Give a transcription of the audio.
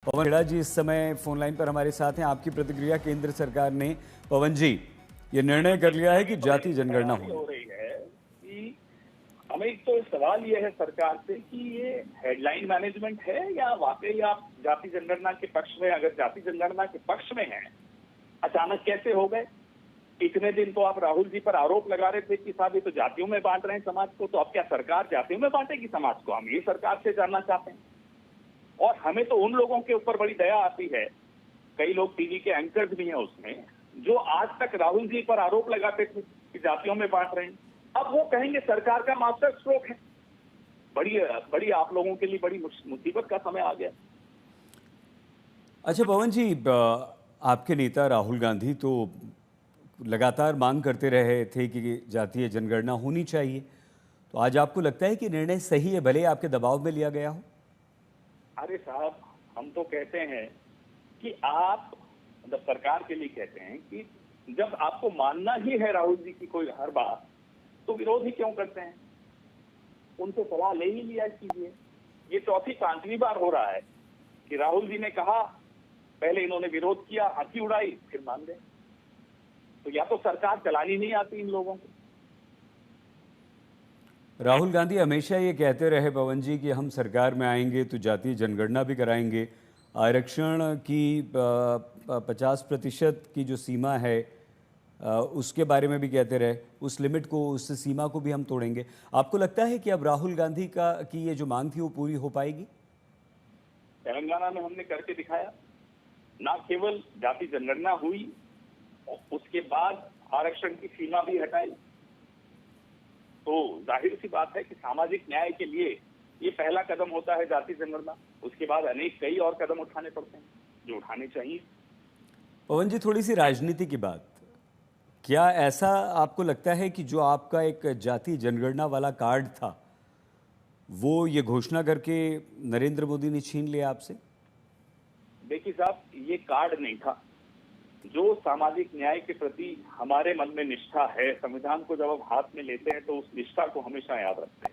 पवन खेड़ा जी इस समय phone line पर हमारे साथ हैं। आपकी प्रतिक्रिया। केंद्र सरकार ने, पवन जी, ये निर्णय कर लिया है कि जाति जनगणना हैरानी होगी। हो रही है कि हमें एक तो सवाल ये है सरकार से कि ये हेडलाइन मैनेजमेंट है या वाकई आप जाति जनगणना के पक्ष में, अगर जाति जनगणना के पक्ष में हैं, अचानक कैसे हो गए? इतने दिन तो आप राहुल जी पर आरोप लगा रहे थे कि साहब ये तो जातियों में बांट रहे हैं समाज को, तो अब क्या सरकार जातियों में बांटेगी समाज को? हम ये सरकार से जानना चाहते हैं। और हमें तो उन लोगों के ऊपर बड़ी दया आती है, कई लोग टीवी के एंकर्स भी हैं उसमें, जो आज तक राहुल जी पर आरोप लगाते थे कि जातियों में बांट रहे हैं, अब वो कहेंगे सरकार का मास्टर स्ट्रोक है। बड़ी बड़ी आप लोगों के लिए बड़ी मुसीबत का समय आ गया। अच्छा पवन जी, आपके नेता राहुल गांधी तो लगातार मांग करते रहे थे कि जातीय जनगणना होनी चाहिए, तो आज आपको लगता है कि निर्णय सही है, भले आपके दबाव में लिया गया हो? अरे साहब, हम तो कहते हैं कि आप, मतलब सरकार के लिए कहते हैं कि जब आपको मानना ही है राहुल जी की कोई हर बात, तो विरोध ही क्यों करते हैं? उनसे सलाह ले ही लिया कीजिए। ये चौथी पांचवी बार हो रहा है कि राहुल जी ने कहा, पहले इन्होंने विरोध किया, हंसी उड़ाई, फिर मान गए। तो या तो सरकार चलानी नहीं आती इन लोगों को। राहुल गांधी हमेशा ये कहते रहे पवन जी कि हम सरकार में आएंगे तो जातीय जनगणना भी कराएंगे, आरक्षण की 50% की जो सीमा है उसके बारे में भी कहते रहे, उस लिमिट को, उस सीमा को भी हम तोड़ेंगे। आपको लगता है कि अब राहुल गांधी की ये जो मांग थी वो पूरी हो पाएगी? तेलंगाना में हमने करके दिखाया, ना केवल जाति जनगणना हुई, उसके बाद आरक्षण की सीमा भी हटाई। तो जाहिर सी बात है कि सामाजिक न्याय के लिए ये पहला कदम होता है जाति जनगणना। उसके बाद अनेक कई और कदम उठाने पड़ते हैं जो उठाने चाहिए। पवन जी, थोड़ी सी राजनीति की बात, क्या ऐसा आपको लगता है कि जो आपका एक जाति जनगणना वाला कार्ड था वो ये घोषणा करके नरेंद्र मोदी ने छीन लिया आपसे? देखिए साहब, ये कार्ड नहीं था। जो सामाजिक न्याय के प्रति हमारे मन में निष्ठा है, संविधान को जब हम हाथ में लेते हैं तो उस निष्ठा को हमेशा याद रखते हैं।